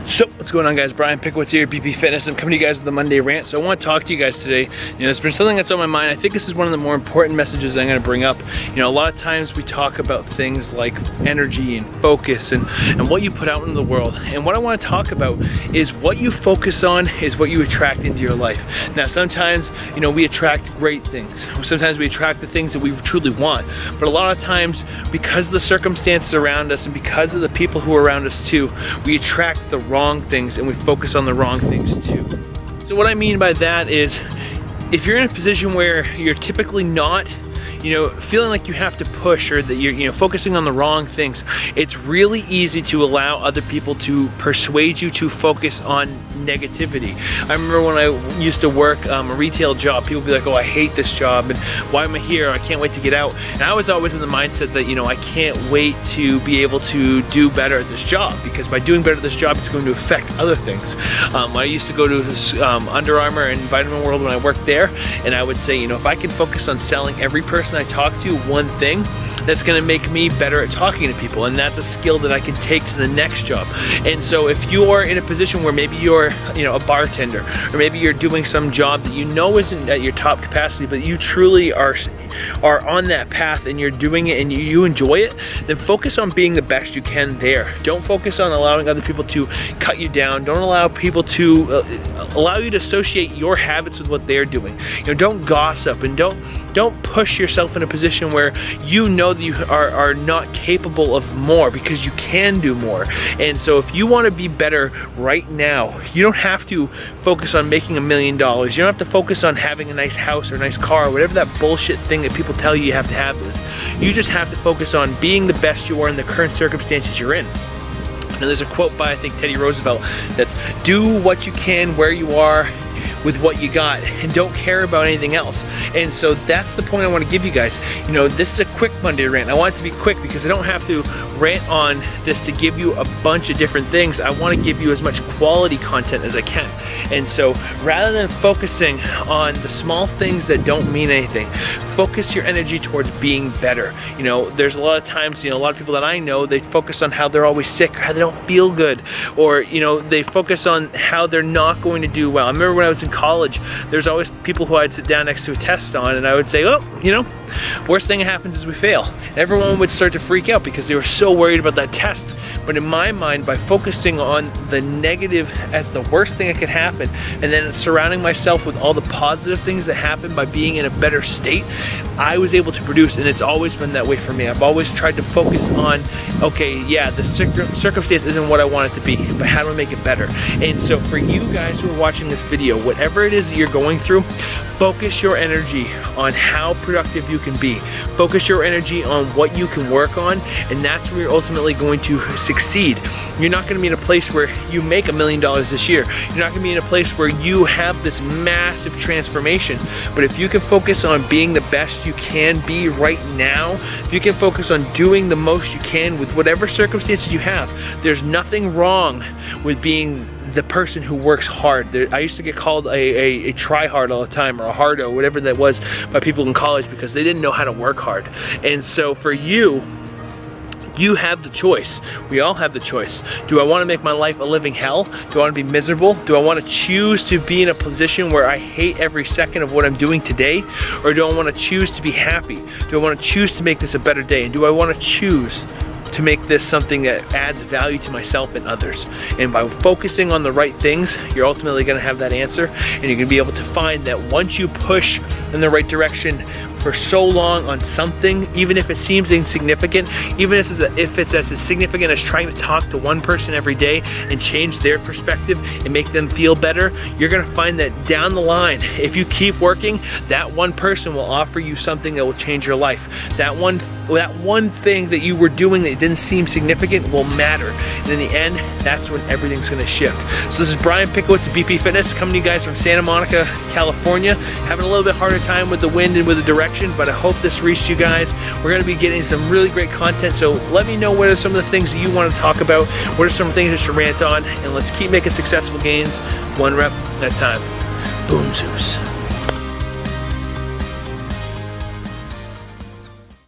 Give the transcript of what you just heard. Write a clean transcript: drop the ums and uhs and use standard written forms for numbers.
So, what's going on, guys? Brian Pickowicz here, BP Fitness. I'm coming to you guys with a Monday rant. So I want to talk to you guys today. It's been something that's on my mind. I think this is one of the more important messages I'm going to bring up. A lot of times we talk about things like energy and focus and what you put out into the world. And what I want to talk about is what you focus on is what you attract into your life. Now, sometimes, we attract great things. Sometimes we attract the things that we truly want. But a lot of times, because of the circumstances around us and because of the people who are around us too, we attract the wrong things and we focus on the wrong things too. So what I mean by that is, if you're in a position where you're typically not feeling like you have to push, or that you're focusing on the wrong things, it's really easy to allow other people to persuade you to focus on negativity. I remember when I used to work a retail job, people would be like, oh, I hate this job, and why am I here? I can't wait to get out. And I was always in the mindset that, I can't wait to be able to do better at this job, because by doing better at this job, it's going to affect other things. I used to go to Under Armour and Vitamin World when I worked there, and I would say, if I can focus on selling every person I talk to one thing, that's going to make me better at talking to people, and that's a skill that I can take to the next job. And so if you're in a position where maybe you're a bartender, or maybe you're doing some job that isn't at your top capacity, but you truly are on that path and you're doing it and you enjoy it, then focus on being the best you can there. Don't focus on allowing other people to cut you down. Don't allow people to allow you to associate your habits with what they're doing. Don't gossip, and don't push yourself in a position where that you are not capable of more, because you can do more. And so if you want to be better right now, you don't have to focus on making $1 million. You don't have to focus on having a nice house or a nice car, or whatever that bullshit thing that people tell you have to have is. You just have to focus on being the best you are in the current circumstances you're in. And there's a quote by, I think, Teddy Roosevelt, that's, do what you can where you are with what you got, and don't care about anything else. And so that's the point I want to give you guys. This is a quick Monday rant. I want it to be quick because I don't have to rant on this to give you a bunch of different things. I want to give you as much quality content as I can. And so rather than focusing on the small things that don't mean anything, focus your energy towards being better. There's a lot of times, a lot of people that I know, they focus on how they're always sick, or how they don't feel good, or they focus on how they're not going to do well. I remember when I was in college, there's always people who I'd sit down next to a test on, and I would say, oh, worst thing that happens is we fail. And everyone would start to freak out because they were so worried about that test. But in my mind, by focusing on the negative as the worst thing that could happen, and then surrounding myself with all the positive things that happen by being in a better state, I was able to produce, and it's always been that way for me. I've always tried to focus on, okay, yeah, the circumstance isn't what I want it to be, but how do I make it better? And so for you guys who are watching this video, whatever it is that you're going through, focus your energy on how productive you can be. Focus your energy on what you can work on, and that's where you're ultimately going to succeed. You're not going to be in a place where you make $1 million this year. You're not going to be in a place where you have this massive transformation. But if you can focus on being the best you can be right now, if you can focus on doing the most you can with whatever circumstances you have, there's nothing wrong with being the person who works hard. I used to get called a try-hard all the time, or a hardo, whatever that was, by people in college, because they didn't know how to work hard. And so for you have the choice. We all have the choice. Do I want to make my life a living hell? Do I want to be miserable? Do I want to choose to be in a position where I hate every second of what I'm doing today? Or do I want to choose to be happy? Do I want to choose to make this a better day? And do I want to choose to make this something that adds value to myself and others? And by focusing on the right things, you're ultimately going to have that answer, and you're going to be able to find that once you push in the right direction for so long on something, even if it seems insignificant, even if it's as significant as trying to talk to one person every day and change their perspective and make them feel better, you're going to find that down the line, if you keep working, that one person will offer you something that will change your life. That one thing that you were doing that didn't seem significant will matter. And in the end, that's when everything's going to shift. So this is Brian Pickowicz at BP Fitness, coming to you guys from Santa Monica, California. Having a little bit harder time with the wind and with the direction, but I hope this reached you guys. We're going to be getting some really great content, so let me know what are some of the things that you want to talk about, what are some things that you rant on, and let's keep making successful gains one rep at a time. Boom, Zeus.